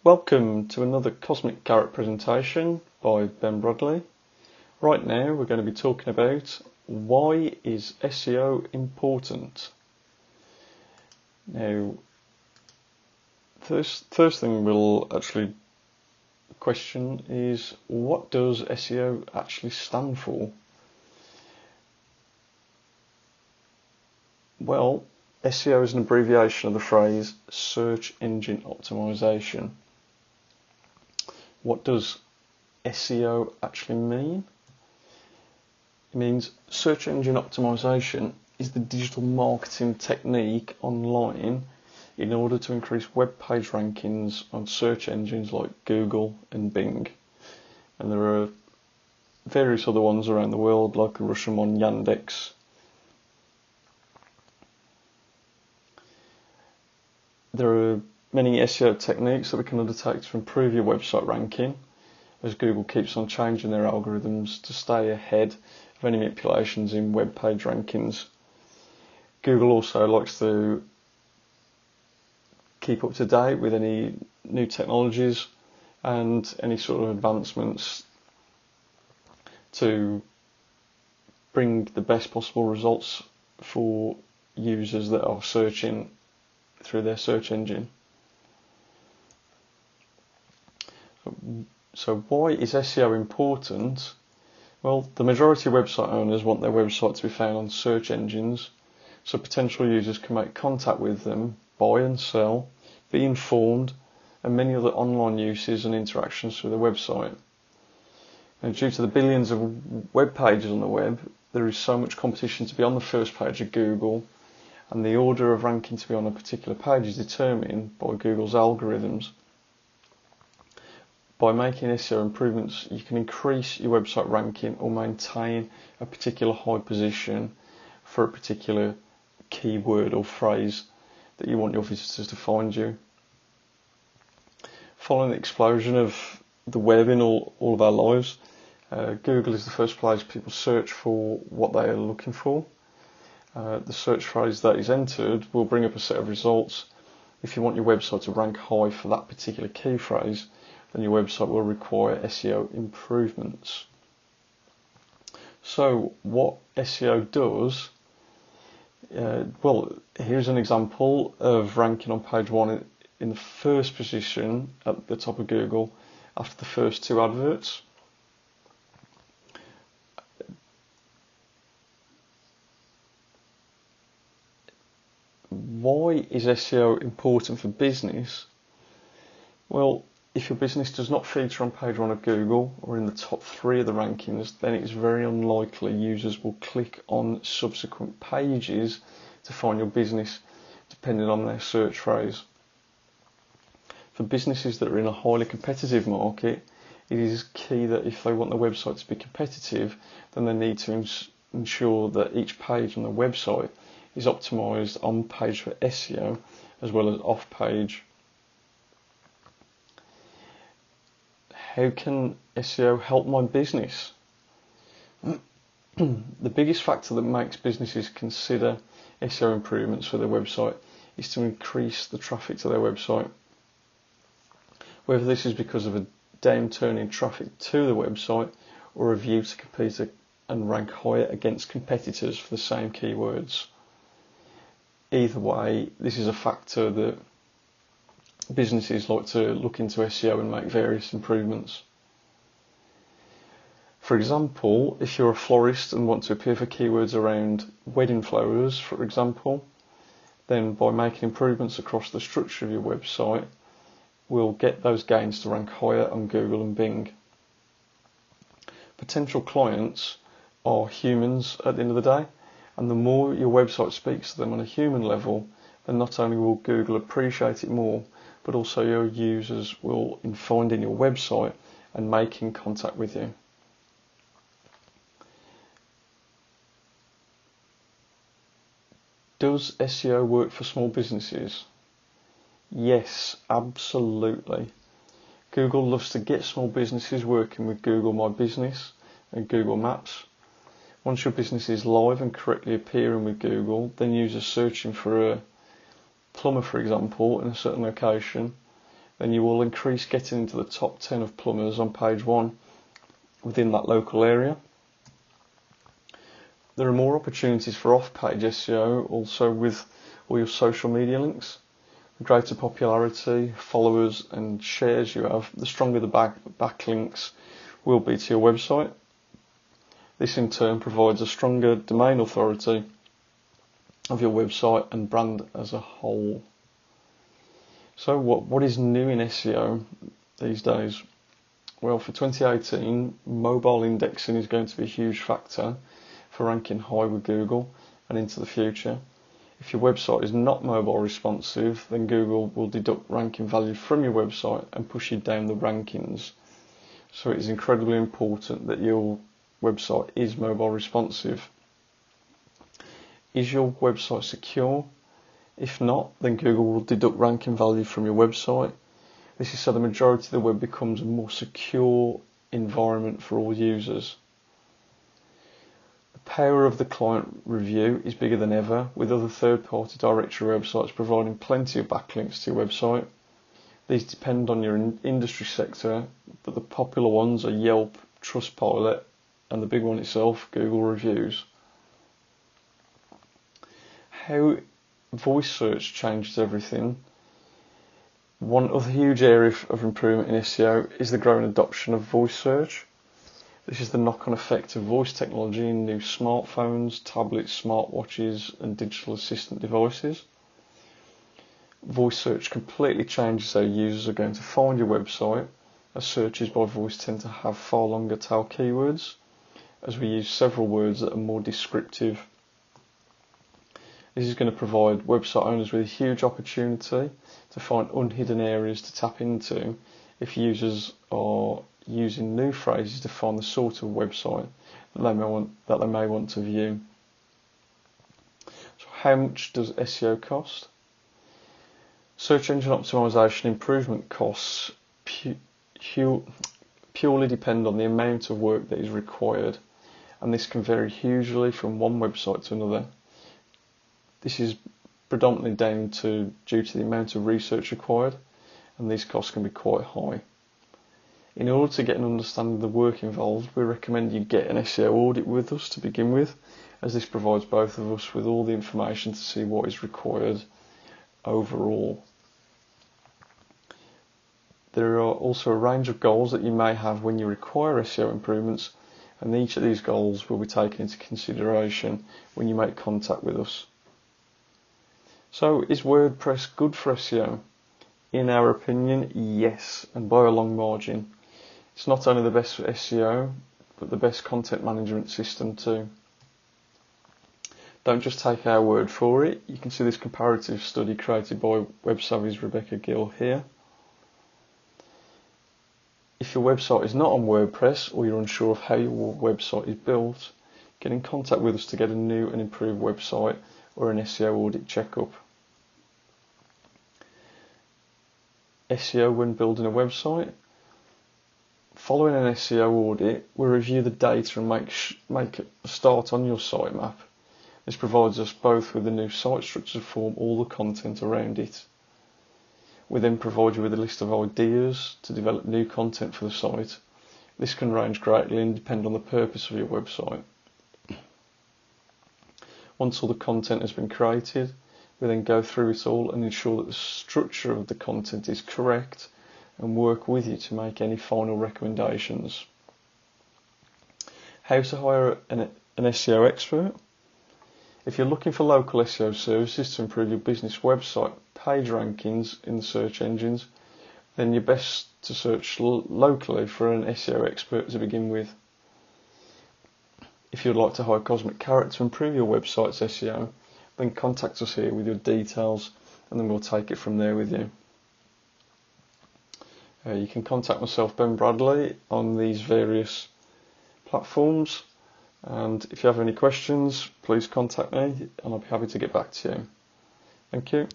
Welcome to another Cosmic Carrot presentation by Ben Bradley. Right now we're going to be talking about why is SEO important. Now, first thing we'll actually question is, what does SEO actually stand for? Well, SEO is an abbreviation of the phrase search engine optimization. What does SEO actually mean? It means search engine optimization is the digital marketing technique online in order to increase web page rankings on search engines like Google and Bing. And there are various other ones around the world, like the Russian one, Yandex. There are many SEO techniques that we can undertake to improve your website ranking, as Google keeps on changing their algorithms to stay ahead of any manipulations in web page rankings. Google also likes to keep up to date with any new technologies and any sort of advancements to bring the best possible results for users that are searching through their search engine. So why is SEO important? Well, the majority of website owners want their website to be found on search engines, so potential users can make contact with them, buy and sell, be informed, and many other online uses and interactions through the website. And due to the billions of web pages on the web, there is so much competition to be on the first page of Google, and the order of ranking to be on a particular page is determined by Google's algorithms. By making SEO improvements, you can increase your website ranking or maintain a particular high position for a particular keyword or phrase that you want your visitors to find you. Following the explosion of the web in all of our lives, Google is the first place people search for what they are looking for. The search phrase that is entered will bring up a set of results. If you want your website to rank high for that particular key phrase, then your website will require SEO improvements. So what SEO does, well, here's an example of ranking on page 1 in the first position at the top of Google after the first 2 adverts. Why is SEO important for business? Well, if your business does not feature on page 1 of Google or in the top 3 of the rankings, then it's very unlikely users will click on subsequent pages to find your business, depending on their search phrase. For businesses that are in a highly competitive market, it is key that if they want the website to be competitive, then they need to ensure that each page on the website is optimized on page for SEO as well as off page. How can SEO help my business? The biggest factor that makes businesses consider SEO improvements for their website is to increase the traffic to their website. Whether this is because of a downturn in traffic to the website or a view to compete and rank higher against competitors for the same keywords. Either way, this is a factor that businesses like to look into SEO and make various improvements. For example, if you're a florist and want to appear for keywords around wedding flowers, for example, then by making improvements across the structure of your website, we'll get those gains to rank higher on Google and Bing. Potential clients are humans at the end of the day, and the more your website speaks to them on a human level, then not only will Google appreciate it more, but also your users will in finding your website and making contact with you. Does SEO work for small businesses? Yes, absolutely. Google loves to get small businesses working with Google My Business and Google Maps. Once your business is live and correctly appearing with Google, then users searching for a plumber, for example, in a certain location, then you will increase getting into the top 10 of plumbers on page 1 within that local area. There are more opportunities for off-page SEO also with all your social media links. The greater popularity, followers and shares you have, the stronger the backlinks will be to your website. This in turn provides a stronger domain authority of your website and brand as a whole. So what is new in SEO these days? Well, for 2018, mobile indexing is going to be a huge factor for ranking high with Google and into the future. If your website is not mobile responsive, then Google will deduct ranking value from your website and push you down the rankings. So it is incredibly important that your website is mobile responsive. Is your website secure? If not, then Google will deduct ranking value from your website. This is so the majority of the web becomes a more secure environment for all users. The power of the client review is bigger than ever, with other third-party directory websites providing plenty of backlinks to your website. These depend on your industry sector, but the popular ones are Yelp, Trustpilot, and the big one itself, Google Reviews. How voice search changes everything. One other huge area of improvement in SEO is the growing adoption of voice search. This is the knock-on effect of voice technology in new smartphones, tablets, smartwatches and digital assistant devices. Voice search completely changes how users are going to find your website, as searches by voice tend to have far longer tail keywords, as we use several words that are more descriptive. This is going to provide website owners with a huge opportunity to find unhidden areas to tap into if users are using new phrases to find the sort of website that they may want to view. So how much does SEO cost? Search engine optimization improvement costs purely depend on the amount of work that is required, and this can vary hugely from one website to another. This is predominantly due to the amount of research required, and these costs can be quite high. In order to get an understanding of the work involved, we recommend you get an SEO audit with us to begin with, as this provides both of us with all the information to see what is required overall. There are also a range of goals that you may have when you require SEO improvements, and each of these goals will be taken into consideration when you make contact with us. So, is WordPress good for SEO? In our opinion, yes, and by a long margin. It's not only the best for SEO, but the best content management system too. Don't just take our word for it. You can see this comparative study created by WebSavvy's Rebecca Gill here. If your website is not on WordPress or you're unsure of how your website is built, get in contact with us to get a new and improved website or an SEO audit checkup. SEO when building a website. Following an SEO audit, we review the data and make a start on your sitemap. This provides us both with a new site structure to form all the content around it. We then provide you with a list of ideas to develop new content for the site. This can range greatly and depend on the purpose of your website. Once all the content has been created, we then go through it all and ensure that the structure of the content is correct and work with you to make any final recommendations. How to hire an SEO expert? If you're looking for local SEO services to improve your business website page rankings in the search engines, then you're best to search locally for an SEO expert to begin with. If you'd like to hire Cosmic Carrot to improve your website's SEO, then contact us here with your details and then we'll take it from there with you. You can contact myself, Ben Bradley, on these various platforms, and if you have any questions, please contact me and I'll be happy to get back to you. Thank you.